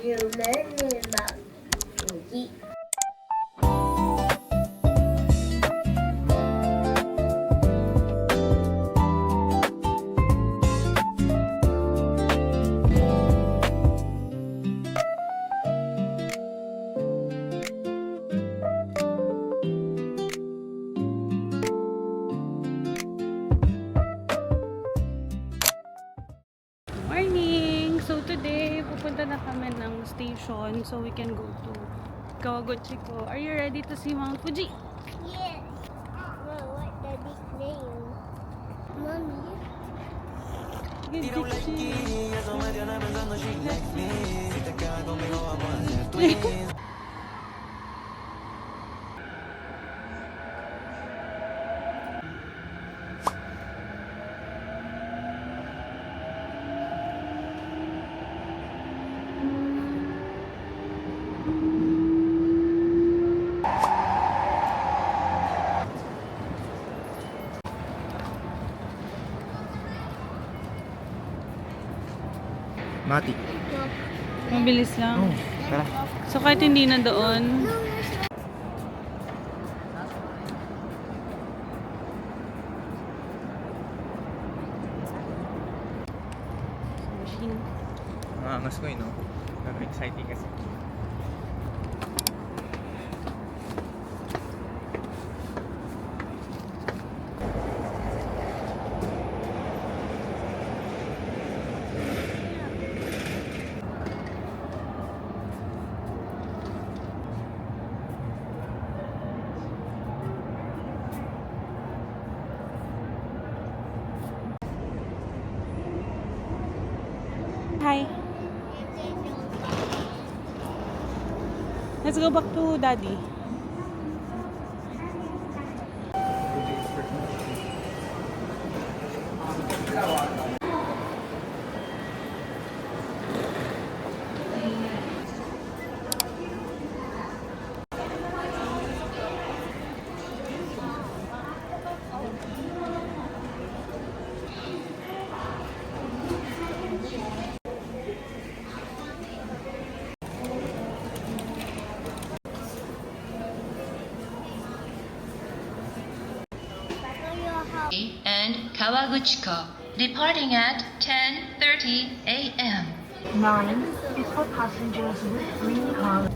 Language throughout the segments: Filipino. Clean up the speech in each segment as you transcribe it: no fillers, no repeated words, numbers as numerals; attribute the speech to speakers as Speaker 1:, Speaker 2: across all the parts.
Speaker 1: you're learning about Fuji.
Speaker 2: Morning! So today, pupunta na kami ng station so we can go to Kawaguchiko. Are you ready to see Mount Fuji?
Speaker 1: Yes. Well, what Daddy's name? Mommy.
Speaker 3: Mati.
Speaker 2: Mabilis lang.
Speaker 3: Oh, tara.
Speaker 2: So kahit hindi na doon, machine.
Speaker 3: Angas ko no? Pero exciting kasi.
Speaker 2: Hi. Let's go back to Daddy.
Speaker 4: And Kawaguchiko, departing at 10:30 a.m.
Speaker 5: 9 is for passengers with green card.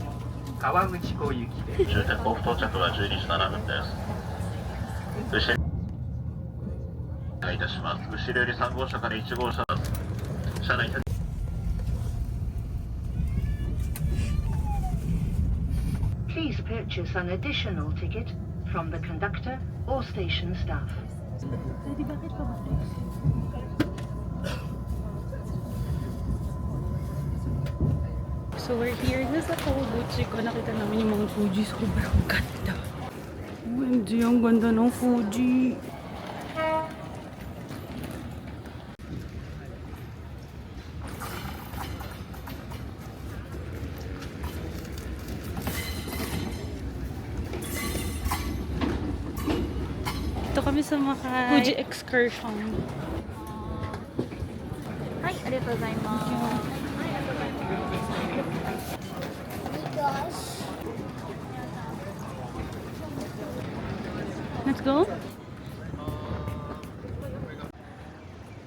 Speaker 3: 川口湖行きで
Speaker 6: 終点甲府到着は12時7分です。後ろお願いいたします。後ろより3号車から1号車、車内
Speaker 5: Please purchase an additional ticket from the conductor or station staff.
Speaker 2: Daddy, bakit pa ba? So we're here na sa Kawaguchiko. Nakita namin yung mga Fuji. Sobrang ganda. OMG, ang ganda ng Fuji. Ito kami sa Fuji excursion.
Speaker 1: Hi, arigatou gozaimasu. Gosh.
Speaker 2: Let's go.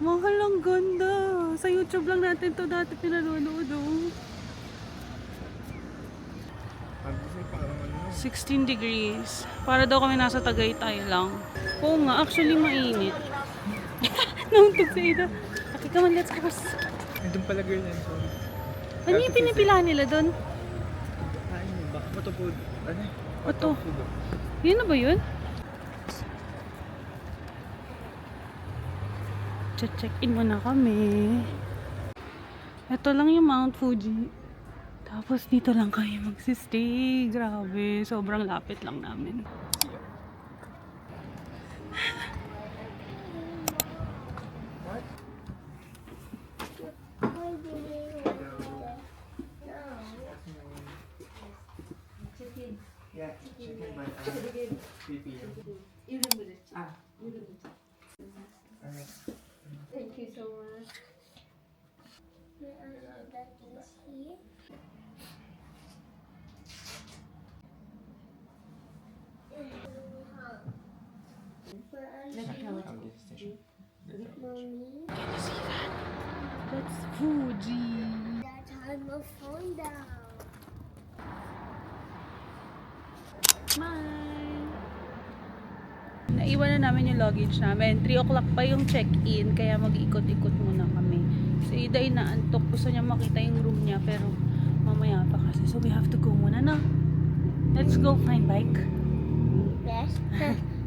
Speaker 2: Mahal, ang ganda. Sa YouTube lang natin to dati pinanonood. 16 degrees. Para daw kami nasa Tagaytay lang. Oo nga, actually mainit. Nauntog sa ida. Okay, come on, let's cross.
Speaker 3: Nandun pala girl yan. Sorry.
Speaker 2: Ano yung pinipila nila doon?
Speaker 3: Kain mo ba? Motopod. Ano?
Speaker 2: Ito. Yun na ba yun? Check-in muna kami. Ito lang yung Mount Fuji. Tapos dito lang kayo magsistay. Grabe, sobrang lapit lang namin.
Speaker 3: Yeah, chicken but PPM. Alright.
Speaker 1: Thank you so much. That is here. going down.
Speaker 2: Bye! Naiwan na namin yung luggage namin. 3 o'clock pa yung check-in, kaya mag-ikot-ikot muna kami. Si Ida ay naantok. Gusto niya makita yung room niya, pero mamaya pa kasi. So we have to go muna na. Let's go find bike.
Speaker 1: Yes.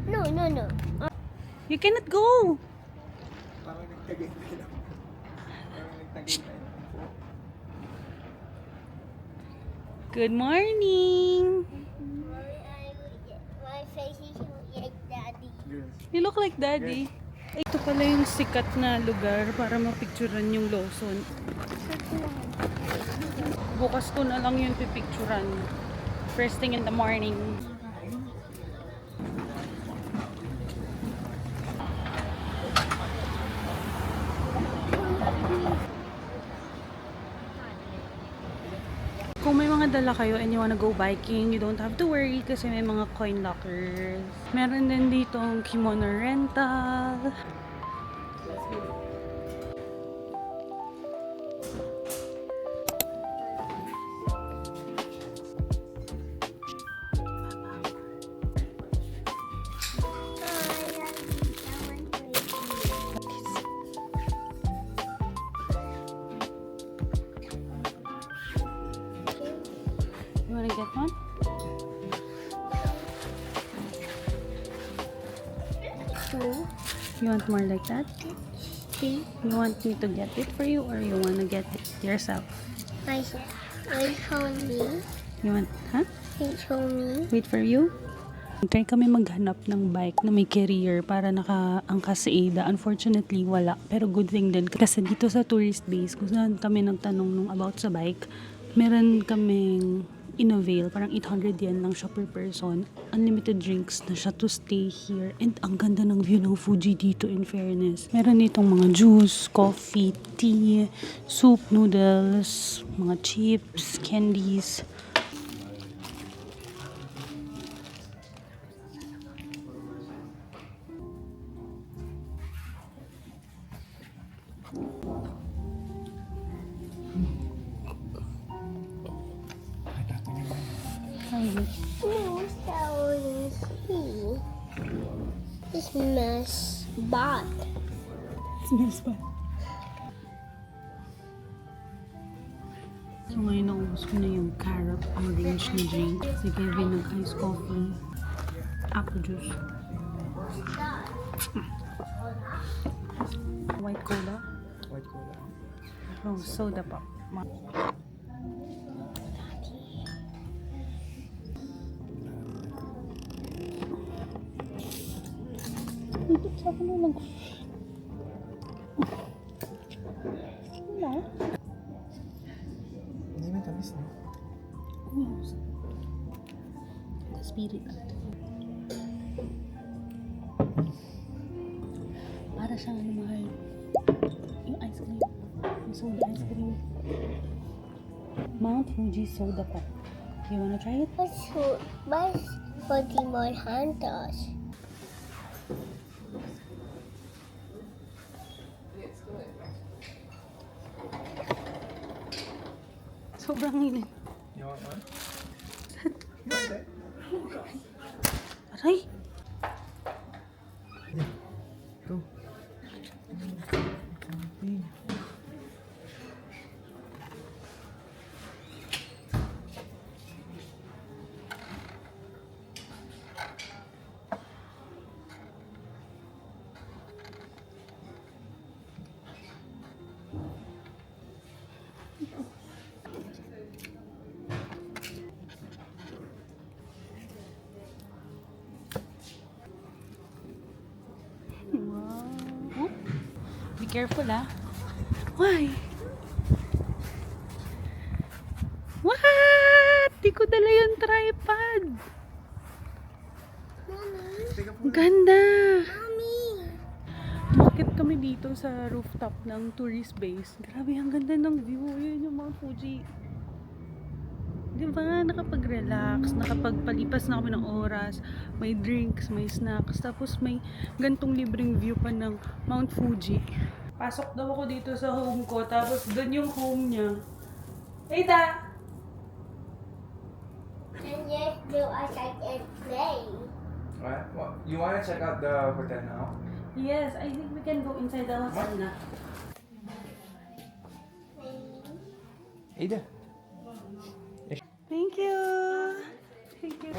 Speaker 1: No.
Speaker 2: You cannot go!
Speaker 3: Parang nagtagay lang. Parang nagtagay tayo.
Speaker 2: Good morning!
Speaker 1: My face is like daddy.
Speaker 2: You look like daddy. Ito pala yung sikat na lugar para mapicturan yung Lawson. Bukas ko na lang yung pipicturan. First thing in the morning. Kung may mga dala kayo and you wanna go biking, you don't have to worry kasi may mga coin lockers. Meron din ditong kimono rental. You wanna get one? You want more like that? You want me to get it for you or you wanna get it yourself?
Speaker 1: Wait for me.
Speaker 2: You want, huh?
Speaker 1: Wait for me.
Speaker 2: Wait for you? Try kami maghanap ng bike na may carrier para nakaangkas si Ada. Unfortunately, wala. Pero good thing din. Kasi dito sa tourist base, kung saan kami nagtanong nung about sa bike, meron kaming in-avail. Parang 800 yen lang siya per person. Unlimited drinks na siya to stay here. And ang ganda ng view ng Fuji dito, in fairness. Meron ditong mga juice, coffee, tea, soup, noodles, mga chips, candies.
Speaker 1: No, that was he. This mess bad.
Speaker 2: Smells bad. So ngayon naubos ko na yung carrot orange na drink. Si Kevin nag-ice coffee, apple juice. White cola.
Speaker 3: White cola.
Speaker 2: Oh, soda pop. Ito sa akin na lang. Wala.
Speaker 3: Hindi may tamis na.
Speaker 2: The spirit. Para siyang ano mahal. Yung ice cream. Yung soda ice cream. Mount Fuji soda pop. You wanna try it?
Speaker 1: What's for the more hunters?
Speaker 2: Sobrang init.
Speaker 3: You want one?
Speaker 2: Aray!
Speaker 3: Go.
Speaker 2: Wow. Oh, be careful ah. Why? What? Di ko dala yung tripod.
Speaker 1: Mommy,
Speaker 2: Ganda!
Speaker 1: mommy.
Speaker 2: Bakit kami dito sa rooftop ng tourist base? Grabe, ang ganda ng view. Yun yung Mount Fuji. Diba? Nakapag-relax, nakapagpalipas na kami ng oras. May drinks, may snacks. Tapos may gantong libreng view pa ng Mount Fuji. Pasok daw ako dito sa home ko. Tapos doon yung home niya. Ada!
Speaker 1: Yes, go outside and play.
Speaker 3: What? You want to check out the hotel now?
Speaker 2: Yes, I think we can go inside the hotel na.
Speaker 3: Ada.
Speaker 2: Thank you! Thank you.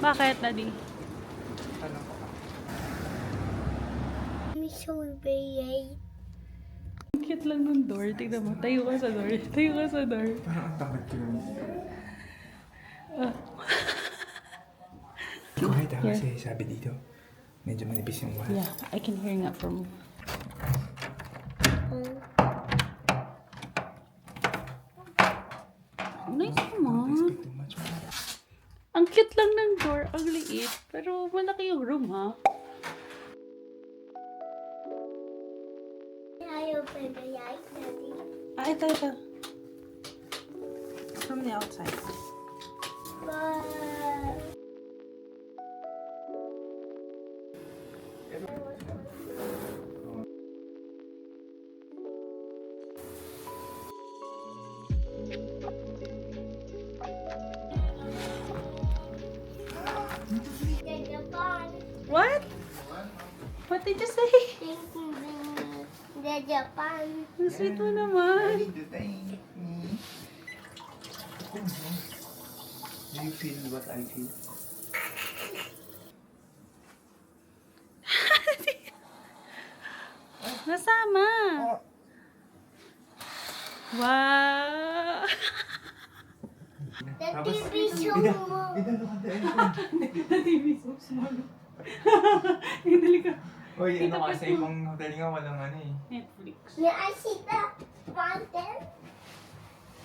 Speaker 2: Bakit, Daddy?
Speaker 3: Tanong ko.
Speaker 1: I'm so big.
Speaker 2: Ang cute lang ng door. Tignan mo. Tayo ka sa door. Tayo ka sa door.
Speaker 3: Parang ang tamad ko yun. Kahit kasi sabi dito, medyo manipis yung wall.
Speaker 2: Yeah, I can hear nga from... Nice naman.
Speaker 3: Too much.
Speaker 2: Ang cute lang ng door. Ang liit. Pero malaki yung room, ha?
Speaker 1: Can I open the light, Daddy?
Speaker 2: Ah, ito. From the outside.
Speaker 1: Wow. The Japan.
Speaker 2: What? What did you say?
Speaker 1: The Japan.
Speaker 2: Ang sweet mo naman.
Speaker 3: Do you feel what I feel?
Speaker 2: Nasama. Wow.
Speaker 1: The TV show mo.
Speaker 2: The TV so small. Hindi ka.
Speaker 3: Uy,
Speaker 2: Ito
Speaker 3: ano
Speaker 2: pa
Speaker 3: kasi
Speaker 2: po.
Speaker 3: ibang hotel nga walang ano eh.
Speaker 2: Netflix.
Speaker 1: May I see the fountain?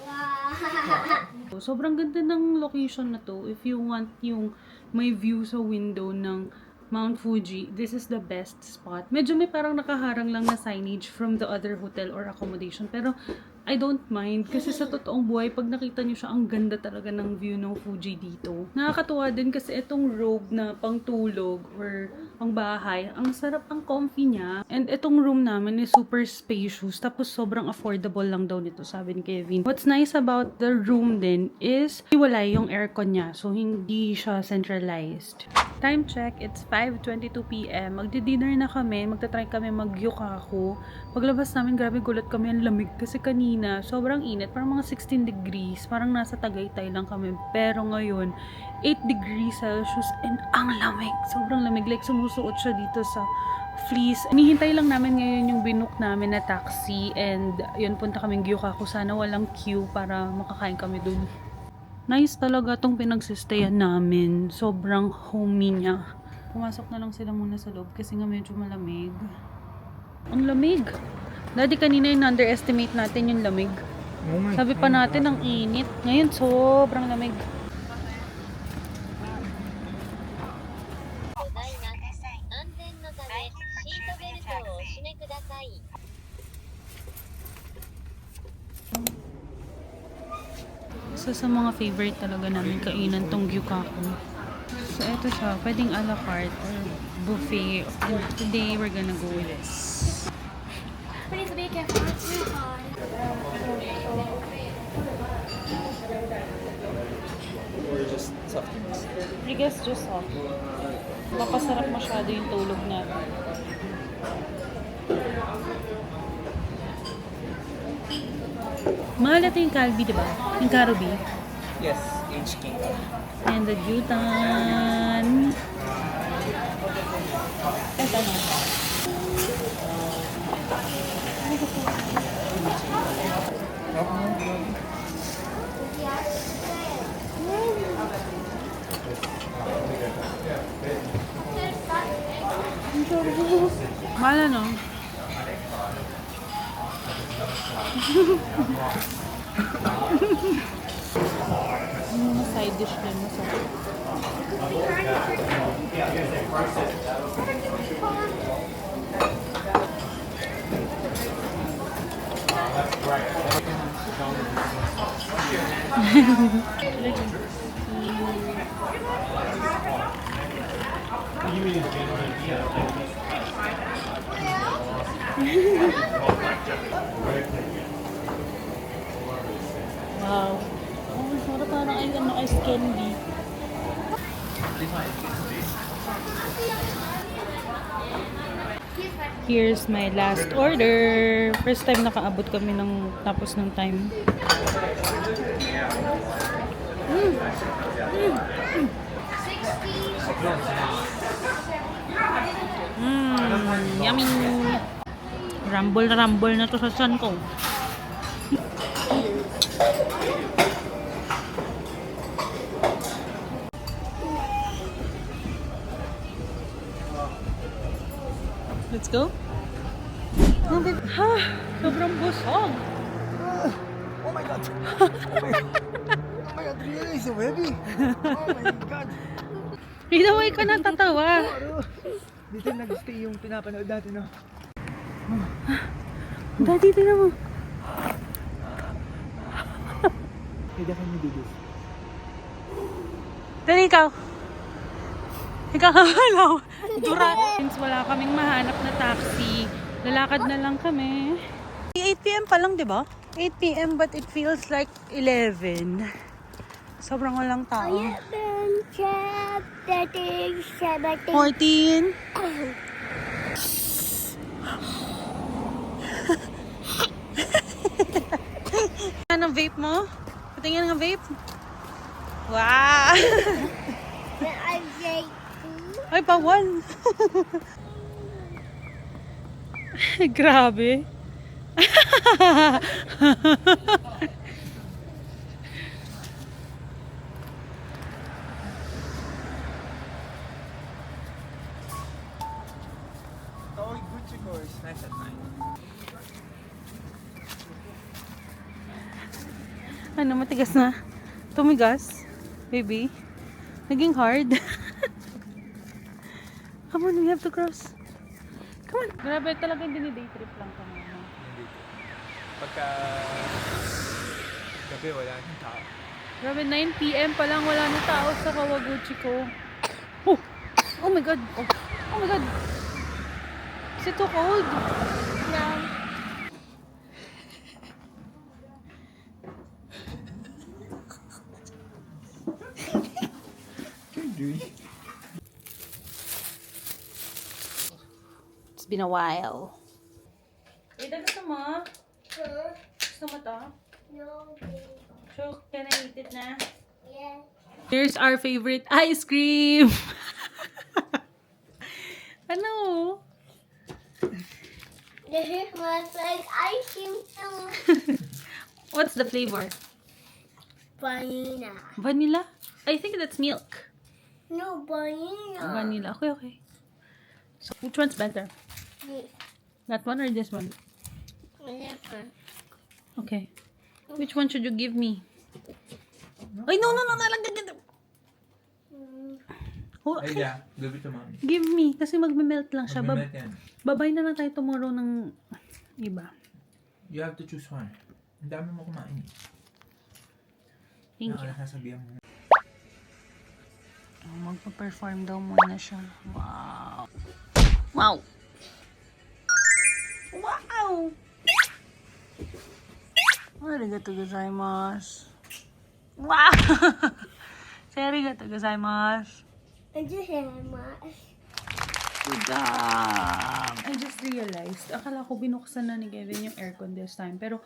Speaker 1: Wow.
Speaker 2: Sobrang ganda ng location na to. If you want yung may view sa window ng Mount Fuji, this is the best spot. Medyo may parang nakaharang lang na signage from the other hotel or accommodation. Pero I don't mind kasi sa totoong buhay, pag nakita nyo siya, ang ganda talaga ng view ng Fuji dito. Nakakatuwa din kasi itong robe na pangtulog or pang bahay, ang sarap, ang comfy niya. And itong room namin is super spacious. Tapos sobrang affordable lang daw nito, sabi ni Kevin. What's nice about the room din is hiwalay yung aircon niya. So hindi siya centralized. Time check, it's 5:22 PM. Magdi-dinner na kami. Magta-try kami mag-yukaku. Paglabas namin, grabe gulat kami. Ang lamig kasi kanina, sobrang init. Parang mga 16 degrees. Parang nasa Tagaytay lang kami. Pero ngayon, 8 degrees Celsius and ang lamig. Sobrang lamig. Like, sumusuot siya dito sa fleece. Hinihintay lang namin ngayon yung binook namin na taxi. And yun, punta kaming Gyukaku. Sana walang queue para makakain kami dun. Nice talaga tong pinagsistayan namin. Sobrang homey niya. Pumasok na lang sila muna sa loob kasi nga medyo malamig. Ang lamig! Daddy, kanina yung underestimate natin yung lamig. Sabi pa natin ang init. Ngayon, sobrang lamig. Isa sa mga favorite talaga namin kainan tong gyukaku. So, eto siya. Pwedeng a la carte or buffet. And today, we're gonna go with this.
Speaker 1: Please be careful. It's too hard.
Speaker 3: Or just soft drinks?
Speaker 2: I guess just soft. Baka sarap masyado yung tulog natin. Mahal ito yung Calbee, di ba? Yung Karubi.
Speaker 3: Yes, HK.
Speaker 2: And the Jutan. Ito na. Mahal ano? Yung side dish din masarap. Wow. Oh, ice candy. Here's my last order. First time nakaabot kami ng tapos ng time. Yummy! Rumble na rumble na to sa tiyan ko. Let's go. Ha! Sobrang busog.
Speaker 7: Oh my god! Oh my god, really? So heavy? Oh my god!
Speaker 2: Hinaway ka na tatawa.
Speaker 7: Dito nag-stay yung pinapanood natin, no?
Speaker 2: Daddy, tingnan mo.
Speaker 7: Hindi ka nabigis.
Speaker 2: Dali, ikaw. Ikaw kamalaw. Dura. Since wala kaming mahanap na taxi, lalakad na lang kami. 8 p.m. pa lang, di ba? 8 p.m. but it feels like 11. Sobrang walang tao.
Speaker 1: 13, 17.
Speaker 2: 14. Ano vape mo? Patingin ng vape? Wow!
Speaker 1: I'm
Speaker 2: Ay, bawal! Grabe!
Speaker 3: Oh, Gucci course. Nice at night.
Speaker 2: Ano, matigas na? Tumigas? Baby? Naging hard? Come on, we have to cross. Come on. Grabe, talaga hindi day trip lang kami. No?
Speaker 3: Hindi. Pagka gabi, wala nang tao.
Speaker 2: Grabe, 9 p.m. pa lang wala na tao sa Kawaguchi ko. Oh! Oh my God! Oh my God! Is it too cold?
Speaker 1: No.
Speaker 2: It's been a while. Ida, gusto mo?
Speaker 1: Huh?
Speaker 2: Gusto mo to?
Speaker 1: No.
Speaker 2: So, can I eat it na?
Speaker 1: Yeah.
Speaker 2: Here's our favorite ice cream! Ano?
Speaker 1: This is my like ice cream too.
Speaker 2: What's the flavor?
Speaker 1: Vanilla.
Speaker 2: Vanilla? I think that's milk.
Speaker 1: No, vanilla.
Speaker 2: Vanilla. Okay, okay. So, which one's better?
Speaker 1: This
Speaker 2: That one or this one?
Speaker 1: one.
Speaker 2: Okay. Which one should you give me? Ay, no, nalagdag ka. Oh,
Speaker 3: Ay, yeah. Give it to mommy.
Speaker 2: give me. Kasi magme-melt lang siya.
Speaker 3: Mag-melt yan.
Speaker 2: Babay na lang tayo tomorrow ng iba.
Speaker 3: You have to choose one. Ang dami mo kumain.
Speaker 2: Thank you.
Speaker 3: Nasasabihan mo.
Speaker 2: Oh, magpa-perform daw muna siya. Wow. Wow. Wow! Arigatou gozaimasu. Wow! Arigatou gozaimasu.
Speaker 1: I just have much.
Speaker 2: Good job! I just realized, akala ko binuksan na ni Kevin yung aircon this time. Pero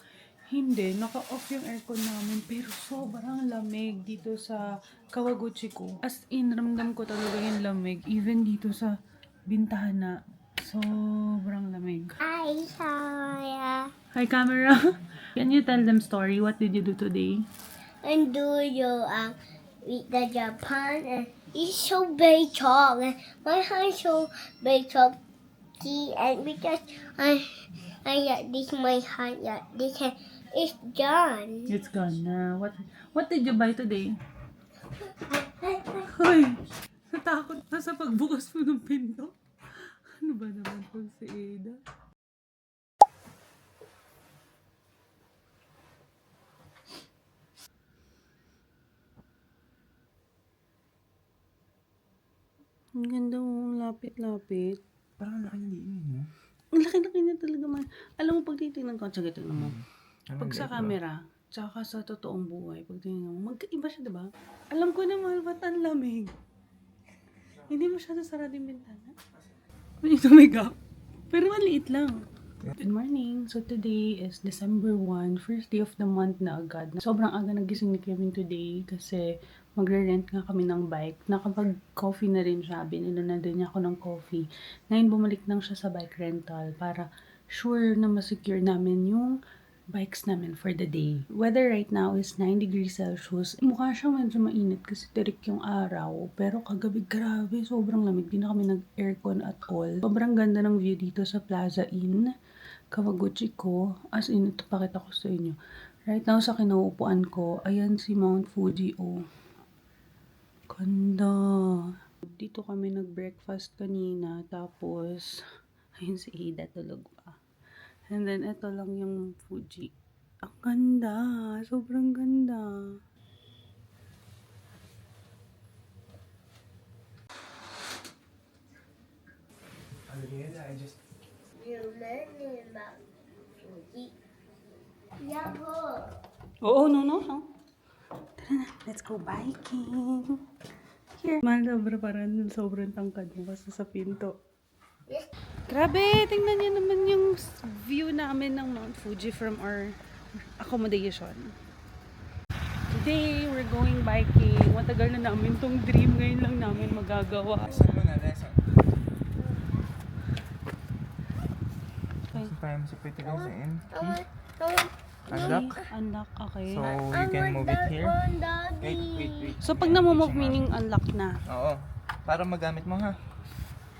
Speaker 2: hindi, naka-off yung aircon namin. Pero sobrang lamig dito sa Kawaguchi ko. As in, ramdam ko talaga yung lamig. Even dito sa bintana. Sobrang lamig.
Speaker 1: I saw ya.
Speaker 2: Hi, camera. Can you tell them story? What did you do today?
Speaker 1: And do you with the Japan and it's so big chop. My hand so big chop. And because I got this my hand this hand it's done.
Speaker 2: It's gone na. What did you buy today? Hoy! Natakot na sa pagbukas mo ng pinto. Ano ba naman po si Ada? Ang ganda mo, lapit-lapit.
Speaker 3: Parang laki ng diin mo.
Speaker 2: Ang laki-laki na talaga man. Alam mo, pag titignan ko, tsaka tignan mo.
Speaker 3: Parang
Speaker 2: Pag sa
Speaker 3: liit ba?
Speaker 2: camera, Tsaka sa totoong buhay, pag tingnan mo, magkaiba siya, diba? Alam ko naman, ba't ang lamig? Hindi masyado sarado yung bintana. May tumiga. Pero maliit lang. Good morning. So today is December 1, first day of the month na agad. Sobrang aga nagising ni Kevin today kasi magre-rent nga kami ng bike. Nakapag-coffee na rin siya. Binila na din niya ako ng coffee. Ngayon bumalik lang siya sa bike rental para sure na masecure namin yung bikes namin for the day. Weather right now is 9 degrees Celsius. Mukha siyang medyo mainit kasi tirik yung araw. Pero kagabi, grabe, sobrang lamig. Di na kami nag-aircon at all. Sobrang ganda ng view dito sa Plaza Inn, Kawaguchi ko. As in, ito pakita ko sa inyo. Right now, sa kinaupuan ko, ayan si Mount Fuji, oh. Ganda. Dito kami nag-breakfast kanina. Tapos, ayun si Ada tulog pa. And then, ito lang yung Fuji. Ang ganda. Sobrang ganda.
Speaker 1: You're learning about Fuji. Yahoo!
Speaker 2: Oo, no. Tara na, let's go biking. Here. Mahal sobra parang sobrang tangkad mo kasi sa pinto.
Speaker 1: Yes.
Speaker 2: Grabe, tingnan niyo naman yung view namin ng Mount Fuji from our accommodation. Today, we're going biking. Matagal na namin tong dream. Ngayon lang namin magagawa.
Speaker 3: Lesson mo na, lesson.
Speaker 2: Okay.
Speaker 3: Kaya mo sa pwede sa end.
Speaker 2: Unlock?
Speaker 3: Unlock.
Speaker 2: Unlock, okay.
Speaker 3: So, you can move it here. Wait.
Speaker 2: So, pag namumove, meaning unlock na.
Speaker 3: Oo. Para magamit mo ha.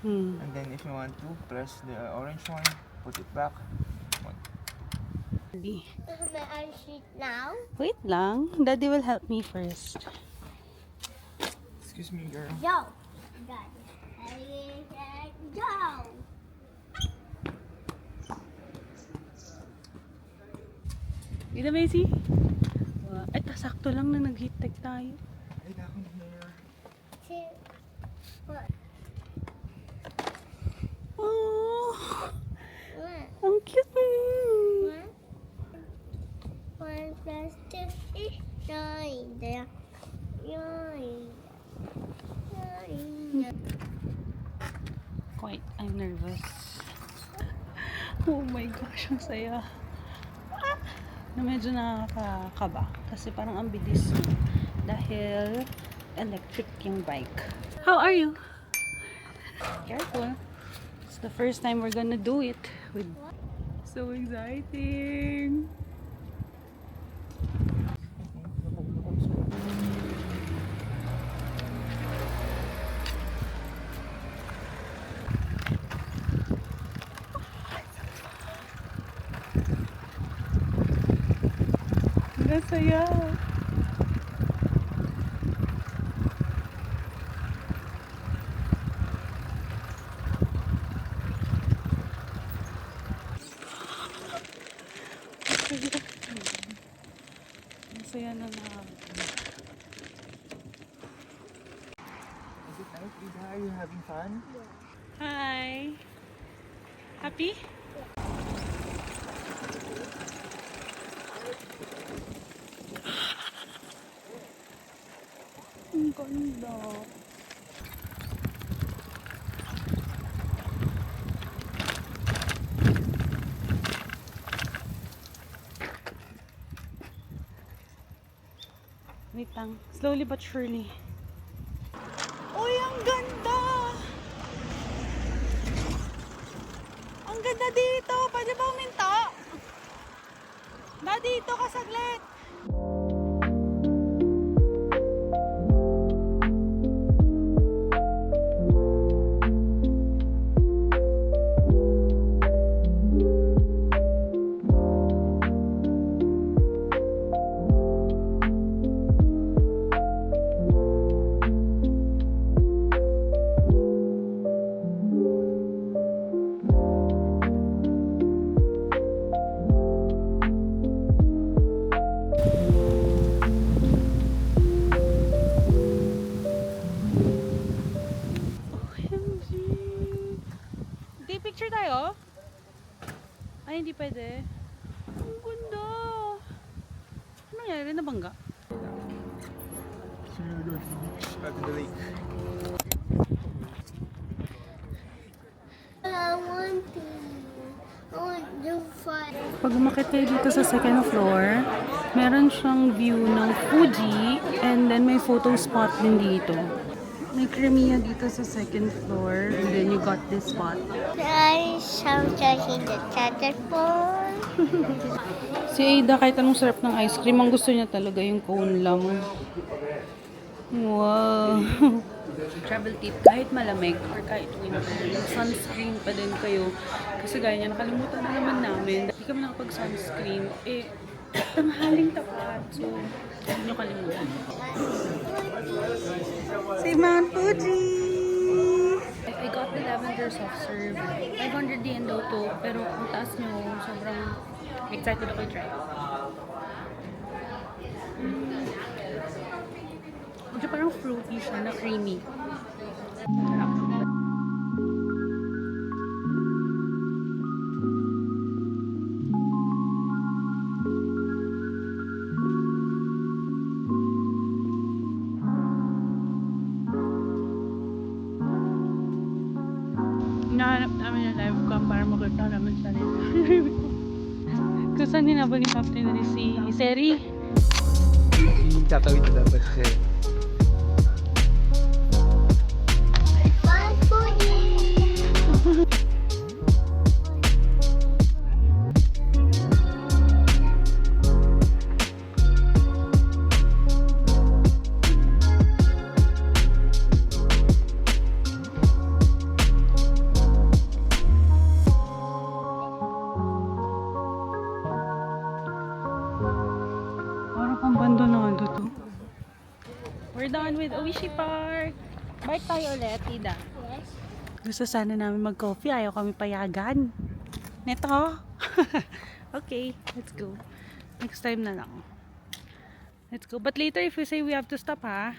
Speaker 2: Hmm.
Speaker 3: And then if you want to, press the orange one, put it back.
Speaker 1: May I sit now?
Speaker 2: Wait lang. Daddy will help me first.
Speaker 3: Excuse me, girl.
Speaker 1: Go! Got it. I said go!
Speaker 2: Ida, Macy? Ito, sakto lang na nag-heat tech tayo.
Speaker 3: Ay, ako na here.
Speaker 1: Two. One.
Speaker 2: Oh,
Speaker 1: One.
Speaker 2: ang cute mo.
Speaker 1: One. One plus two is nine. There. Nine. Nine.
Speaker 2: Quite, I'm nervous. Oh my gosh, ang saya. Na medyo nakakaba kasi parang ang bilis mo dahil electric yung bike. How are you? Careful. It's the first time we're gonna do it. So exciting! Nasaya! Masaya na na.
Speaker 3: Is it nice, Ida? Are you having fun?
Speaker 2: Hi! Happy? Ang ganda. Wait lang. Slowly but surely. Uy, ang ganda! Ang ganda dito! Pwede ba uminto? Dito ka saglit! Picture tayo? Ay, hindi pwede. Ang ganda. rin nabangga.
Speaker 3: At the lake.
Speaker 1: I want to fight.
Speaker 2: Pag umakit kayo dito sa second floor, meron siyang view ng Fuji and then may photo spot din dito. May Crimea dito sa second floor and then you got this spot.
Speaker 1: I sometimes in the telephone.
Speaker 2: Si Ada, kahit anong sarap ng ice cream, ang gusto niya talaga yung cone lang. Wow! Travel tip, kahit malamig or kahit winter, sunscreen pa din kayo. Kasi gaya niya, nakalimutan na naman namin. Hindi kami nakapag-sunscreen. Tanghaling tapat. So, huwag niyo kalimutan. Si Mount Fuji! I got the lavender soft serve. 500 yen daw to, pero ang taas niyo, sobrang excited ako i-try. Medyo parang fruity siya na creamy. Hinahanap namin yung live cam para magkita namin sa nila. Kung saan hinabang ni Captain na si Seri?
Speaker 3: Tatawid na dapat kasi.
Speaker 1: Bye, Fuji.
Speaker 2: Parang abandonado to. We're done with Oishi Park. Bike tayo ulit, Ida.
Speaker 1: Yes.
Speaker 2: Gusto sana namin mag-coffee. Ayaw kami payagan. Neto. Okay, let's go. Next time na lang. Let's go. But later if we say we have to stop, ha?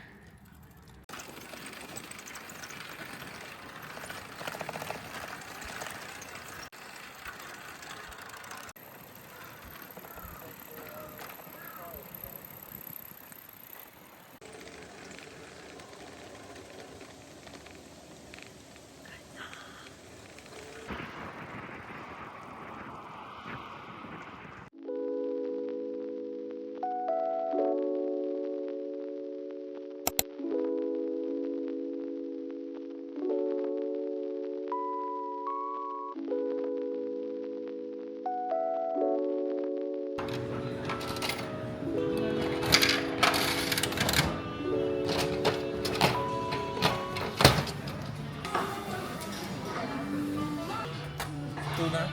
Speaker 3: Tuna.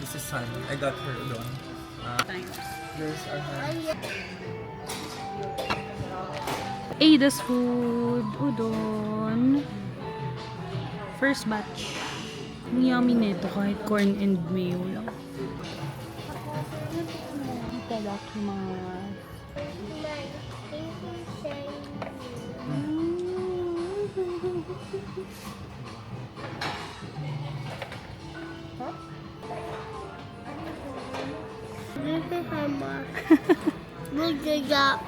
Speaker 3: This is Sun. I got her udon.
Speaker 2: Thanks.
Speaker 3: There's our hand.
Speaker 2: Ada's food. Udon. First batch. Ang yummy nito kahit corn and mayo lang. Itadakimasu.
Speaker 1: Bulaga.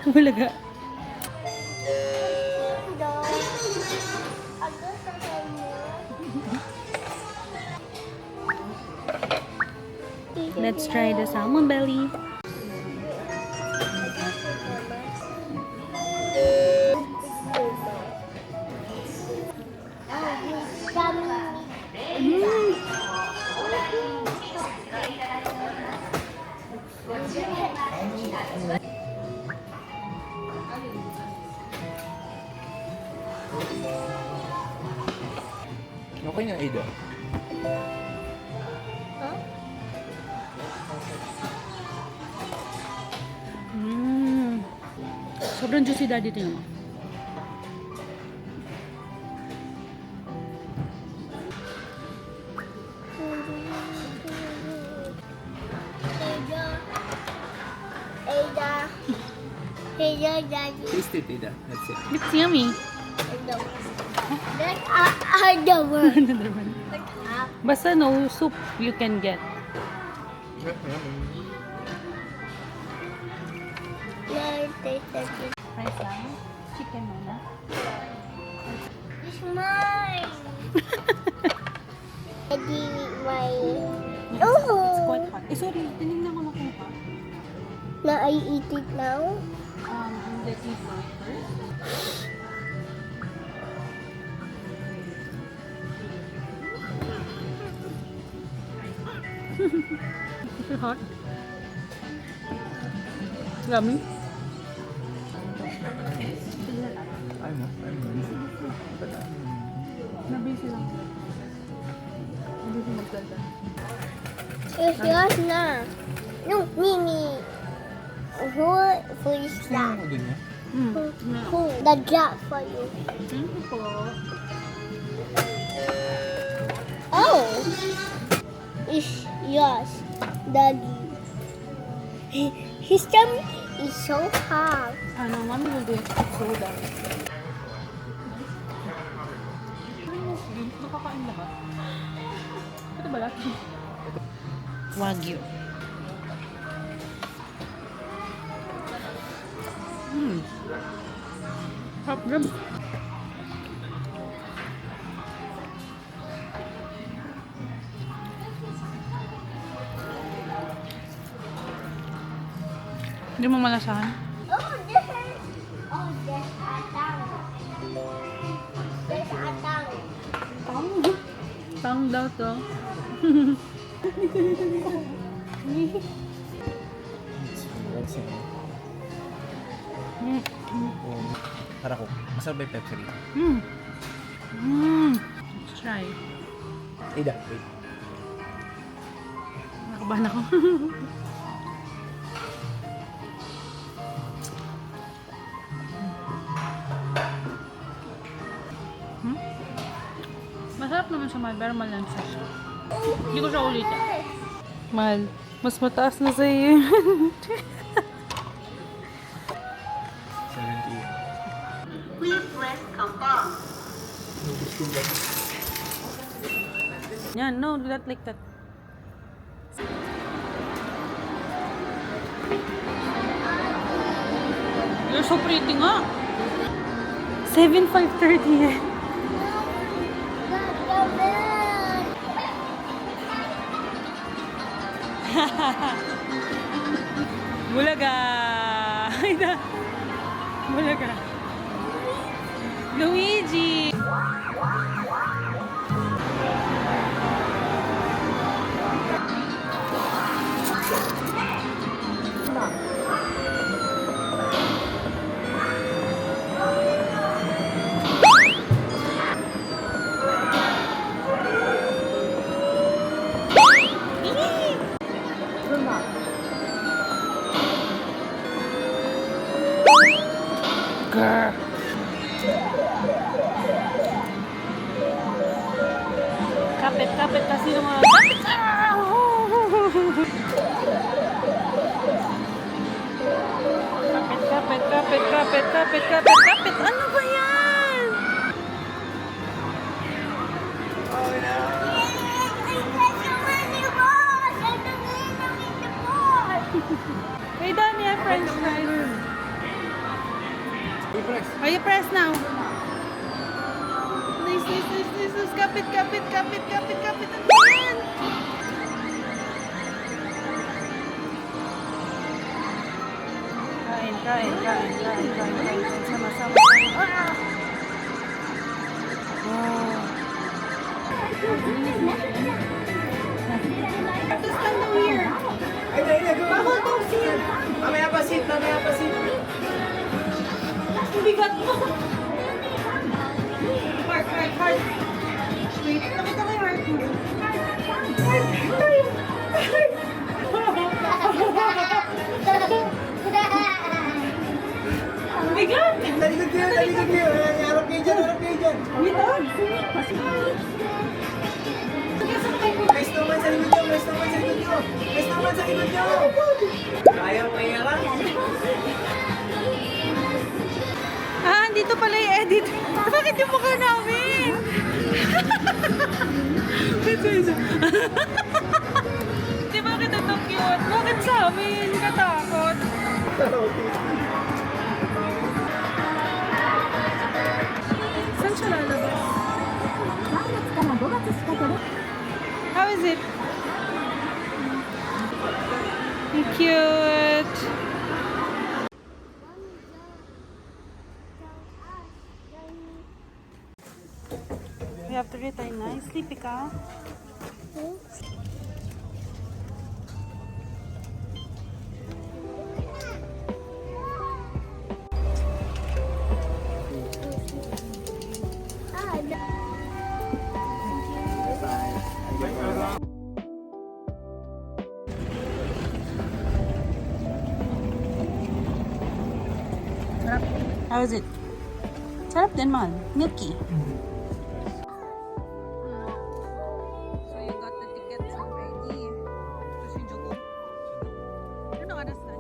Speaker 2: Bulaga. Let's try the salmon belly.
Speaker 3: Okay na, Ada.
Speaker 2: Sobrang juicy daddy ito yun.
Speaker 1: Ada, Daddy.
Speaker 3: Taste it, Ada. That's it.
Speaker 2: It's yummy.
Speaker 1: That's another one.
Speaker 2: Basta no soup you can get.
Speaker 1: taste it.
Speaker 2: Rice lang? Chicken muna?
Speaker 1: It's mine. Daddy, my...
Speaker 2: It's
Speaker 1: Oh!
Speaker 2: quite hot. Eh, sorry. Tinignan ko na kung hot.
Speaker 1: Now I eat it now?
Speaker 2: Let me go first. Is it hot? Yummy?
Speaker 7: I'm busy.
Speaker 2: Nabisi lang. Nabisi magsalta.
Speaker 1: It's yours now. No, Mimi. Who is that?
Speaker 7: Ano din niya?
Speaker 1: Who? The job for you.
Speaker 2: Thank you po.
Speaker 1: Oh! It's yours, Daddy. His tummy is so hot.
Speaker 2: Ano, mommy will do it soda. Nakakain lahat. Ito ba lahat? Wagyu. Hot rim. Hindi mo malasahan?
Speaker 1: Oh, this is... Oh, there's atang. There's atang.
Speaker 2: Tang daw to.
Speaker 7: What's it? Para ko. Masarap ba yung Pepsi rito?
Speaker 2: Let's try.
Speaker 7: Ida, wait.
Speaker 2: Nakabahan ako. Masarap naman siya, mahal, pero malansa siya. Hindi ko siya ulitin. Mahal, mas mataas na sa iyo.
Speaker 7: 70.
Speaker 5: Please press confirm.
Speaker 2: Yan, no, do that like that. You're so pretty nga. 7,530 yan. Bulaga! Bulaga. Luigi! Grr. Kapit, kapit kasi yung mga... Kapit! Kapit, kapit, kapit, kapit, kapit, kapit. Ano ba yan? Hey, Danny, I French fries. Oh, you press now. Nice, nice, nice, nice, nice. Kapit, kapit, kapit, kapit, kapit. Ano ba yan? Kain, kain, kain, kain, kain, kain. Sama-sama. Ah! Wow. Just stand down here. Bawal daw sit.
Speaker 7: Mamaya pa sit, mamaya pa sit.
Speaker 2: Ang bigat mo. Heart, heart, heart. Wait, nakita ko yung heart mo. Ang bigat.
Speaker 7: Talikod kayo, talikod kayo. Harap kayo dyan, harap kayo dyan. May snowman sa likod nyo, may snowman sa likod nyo. May snowman sa likod nyo. Ayaw mo iyaran.
Speaker 2: Ah, dito pala i-edit. Bakit yung mukha namin? Di bakit ito cute? Bakit sa amin? Katakot. cute! We have to return na. Sleepy ka? Sarap. How is it? Sarap din man. Milky. So you got the tickets already. So si Jogo. Ano ka na sa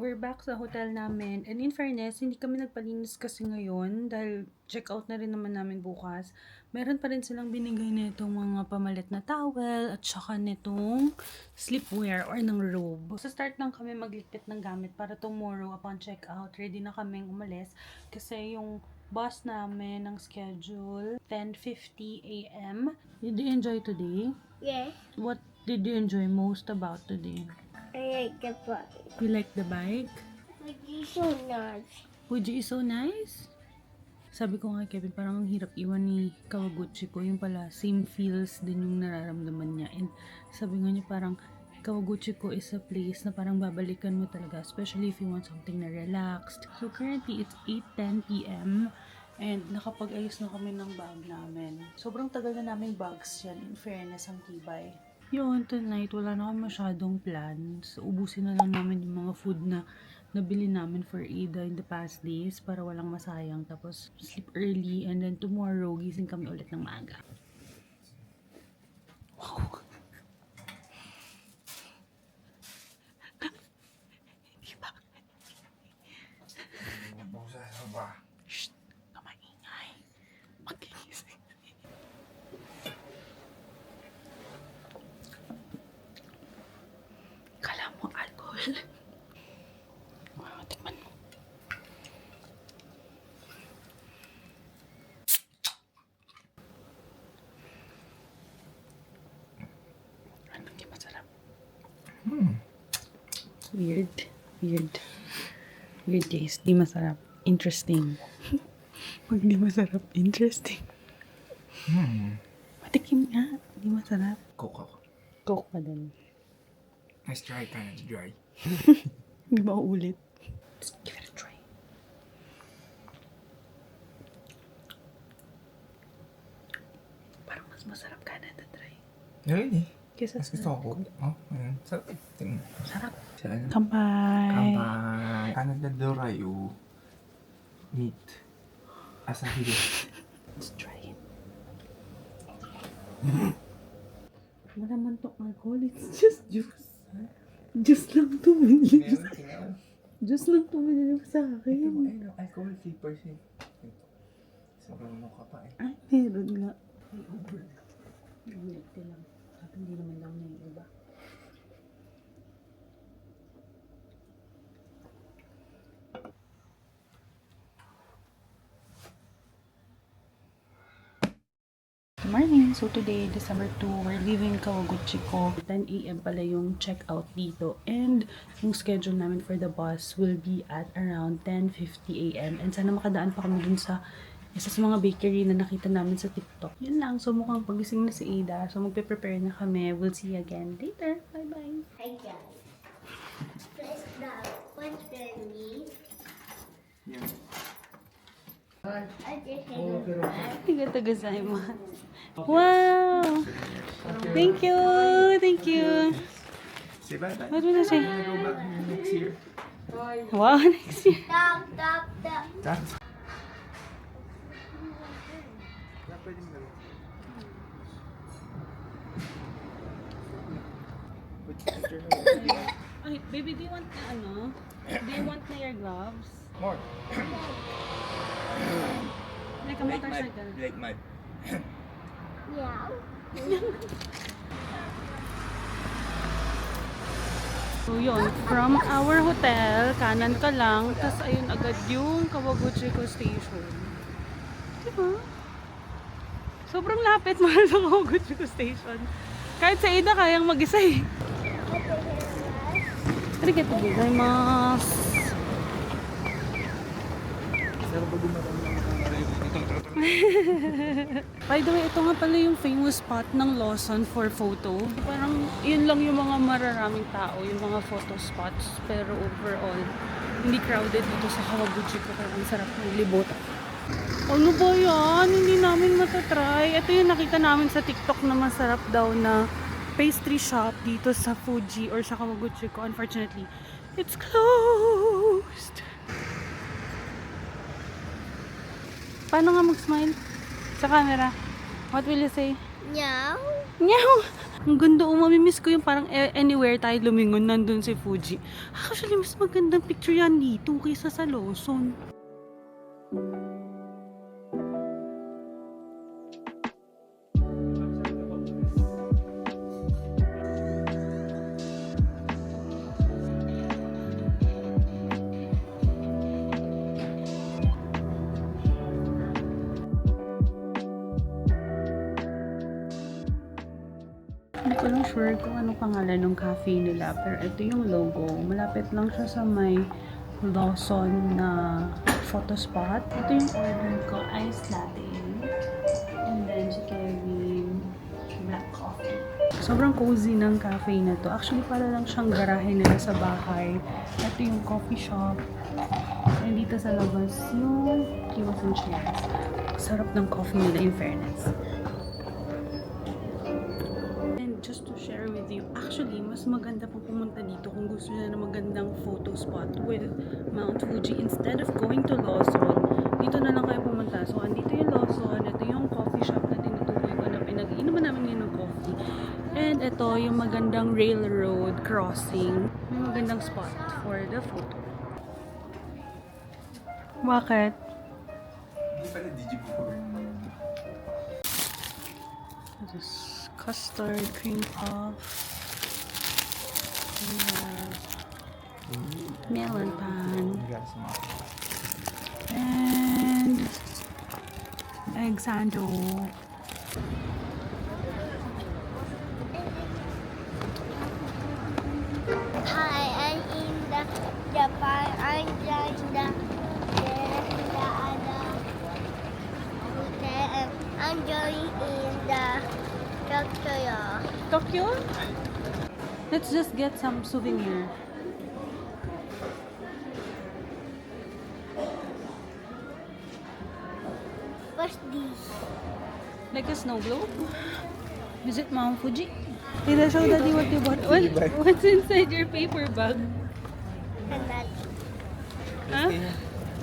Speaker 2: We're back sa hotel namin. And in fairness, hindi kami nagpalinis kasi ngayon dahil check out na rin naman namin bukas. Meron pa rin silang binigay na itong mga pamalit na towel at saka nitong sleepwear or ng robe. So start lang kami magligpit ng gamit para tomorrow upon check out, ready na kaming umalis kasi yung bus namin ng schedule 10:50 a.m. Did you enjoy today?
Speaker 1: Yes,
Speaker 2: What did you enjoy most about today?
Speaker 1: I like the bike.
Speaker 2: You like the bike?
Speaker 1: But it's so nice.
Speaker 2: Fuji is so nice. Sabi ko nga Kevin, parang ang hirap iwan ni Kawaguchi ko. Yung pala, same feels din yung nararamdaman niya. And sabi nga niya parang Kawaguchi ko is a place na parang babalikan mo talaga. Especially if you want something na relaxed. So currently, it's 8:10 p.m. And nakapag-ayos na kami ng bag namin. Sobrang tagal na naming bags yan. In fairness, ang tibay. Yun, tonight, wala na kami masyadong plans. Ubusin na lang namin yung mga food na nabili namin for Ida in the past days para walang masayang. Tapos, sleep early and then tomorrow, gising kami ulit ng maaga. Wow! Diba? Shh! Kamaingay! Magigising. Kala mo alcohol. Wow, tikman mo. Ano, di masarap? Weird. Weird. Weird taste. Di masarap. Interesting. Pag di masarap, interesting. Matikim nga. Di masarap.
Speaker 3: Coco.
Speaker 2: Coke pa din.
Speaker 3: Nice dry, kind of dry.
Speaker 2: Hindi ba ulit? Let's give it a try. Parang mas masarap ka na try.
Speaker 3: Really?
Speaker 2: Kesa
Speaker 3: Mas gusto ko. Oh, ayun. Sarap. Tingnan.
Speaker 2: Sarap.
Speaker 3: Sarap.
Speaker 2: Kampai.
Speaker 3: Kampai. Kanada dorayu. Meat. Asahi desu.
Speaker 2: Let's try it. Wala man to alcohol. It's just juice. Juice lang to. Juice lang to. Binili sa akin.
Speaker 3: Ayun, alcohol 3%. Sobrang ano ka pa eh.
Speaker 2: Ay, meron nga. Ay, over. Ulit ka lang. Sabi hindi naman lang na yung iba. Good morning! So today, December 2, we're leaving Kawaguchi ko. 10 a.m. pala yung check-out dito. And yung schedule namin for the bus will be at around 10:50 a.m. And sana makadaan pa kami dun sa isa sa mga bakery na nakita namin sa TikTok. Yun lang. So mukhang pagising na si Ada. So magpe-prepare na kami. We'll see you again later. Bye-bye!
Speaker 1: Hi guys. Press the button me.
Speaker 3: Yeah.
Speaker 1: I just hit
Speaker 2: Arigatou gozaimasu. Wow! Thank you! Thank you!
Speaker 3: Say bye-bye.
Speaker 2: What will I say?
Speaker 3: I'm gonna go back next year.
Speaker 2: Wow, next year.
Speaker 1: Stop, stop, stop.
Speaker 3: That? Pwede mo gawin. Put picture na.
Speaker 2: Ay, baby, do you want na ano? Do you want na your gloves?
Speaker 3: More.
Speaker 2: Like a motorcycle.
Speaker 3: Like mud.
Speaker 1: Meow.
Speaker 2: So yun, from our hotel, kanan ka lang, tas ayun agad yung Kawaguchi ko station. Diba? Sobrang lapit mo sa Kawaguchiko Station. Kahit sa Ida, kayang mag-isa eh. Arigatou gozaimasu. By the way, ito nga pala yung famous spot ng Lawson for photo. Parang yun lang yung mga mararaming tao, yung mga photo spots. Pero overall, hindi crowded dito sa Kawaguchiko. Kaya ang sarap ng libot. Ano ba yan? Hindi namin matatry. Ito yung nakita namin sa TikTok na masarap daw na pastry shop dito sa Fuji or sa Kawaguchiko. Unfortunately, it's closed. Paano nga mag-smile? Sa camera. What will you say?
Speaker 1: Meow.
Speaker 2: Meow! Ang ganda, mamimiss ko yung parang anywhere tayo lumingon, nandun si Fuji. Actually, mas magandang picture yan dito kaysa sa Lawson. Hindi ko lang sure kung anong pangalan ng cafe nila, pero ito yung logo. Malapit lang siya sa may Lawson na photo spot. Ito yung order ko, iced latte. And then chicken black coffee. Sobrang cozy ng cafe na to. Actually, para lang siyang garahe nila sa bahay. Ito yung coffee shop. And dito sa labas yung kiosk and chairs. Sarap ng coffee nila, in fairness. Just to share with you, actually, mas maganda pang pumunta dito kung gusto niya na magandang photo spot with Mount Fuji. Instead of going to Lawson, dito na lang kayo pumunta. So, andito yung Lawson, ito yung coffee shop na tinutukoy ko na pinag-iinuman namin ngayon ng coffee. And ito yung magandang railroad crossing. May magandang spot for the photo. Bakit? Just custard, cream puff, melon pan, and egg sando.
Speaker 1: Hi, I'm in the Japan. I'm in the other hotel. I'm going in the
Speaker 2: Tokyo? Let's just get some souvenir.
Speaker 1: What's this?
Speaker 2: Like a snow globe? Is it Mount Fuji? Hey, show Daddy what you bought. What's inside your paper bag?
Speaker 1: And that.
Speaker 2: Huh?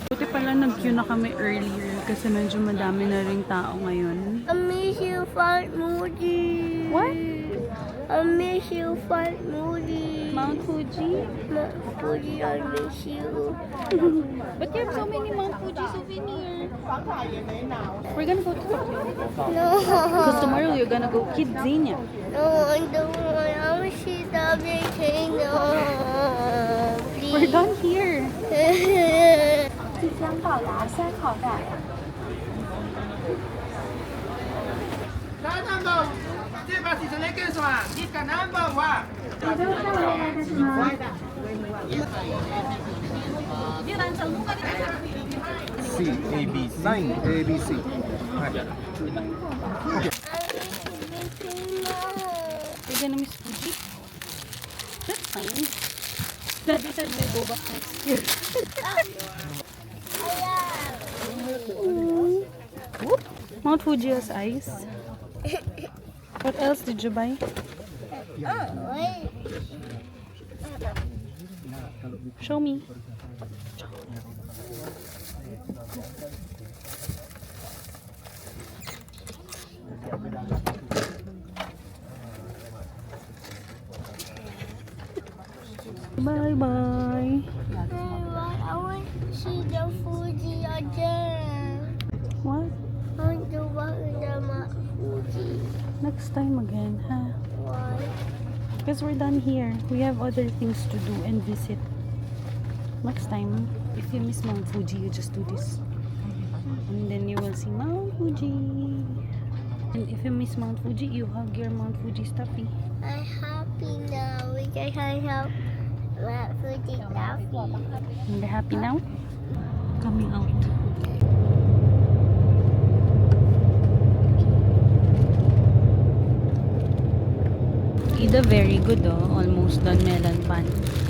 Speaker 2: Buti pala nag-queue na kami earlier kasi medyo madami na ring tao ngayon.
Speaker 1: I miss you, Fat Moody.
Speaker 2: What?
Speaker 1: I miss you, Fat Moody.
Speaker 2: Mount Fuji?
Speaker 1: Mount Fuji, I miss you.
Speaker 2: But you have so many Mount Fuji souvenirs. We're gonna go to Tokyo.
Speaker 1: No.
Speaker 2: Because tomorrow you're gonna go Kidzania.
Speaker 1: No, I don't want. I want to see the volcano. Please.
Speaker 2: We're done here.
Speaker 8: 即将到达三号站。
Speaker 7: C A B C 9 A B C はい
Speaker 2: We're gonna miss Fuji. That's fine. Daddy said we'll go back next year. Whoop. Mount Fuji has ice. What else did you buy?
Speaker 1: Oh, wait.
Speaker 2: Show me. Bye bye.
Speaker 1: I want to see the Fuji again.
Speaker 2: What?
Speaker 1: I want to walk in the Mount Fuji.
Speaker 2: Next time again, huh?
Speaker 1: Why?
Speaker 2: Because we're done here. We have other things to do and visit. Next time, if you miss Mount Fuji, you just do this. And then you will see Mount Fuji. And if you miss Mount Fuji, you hug your Mount Fuji stuffy.
Speaker 1: I'm happy now because I have food stuff.
Speaker 2: Are you happy now? Coming out. Ida, very good oh. Almost done melon pan.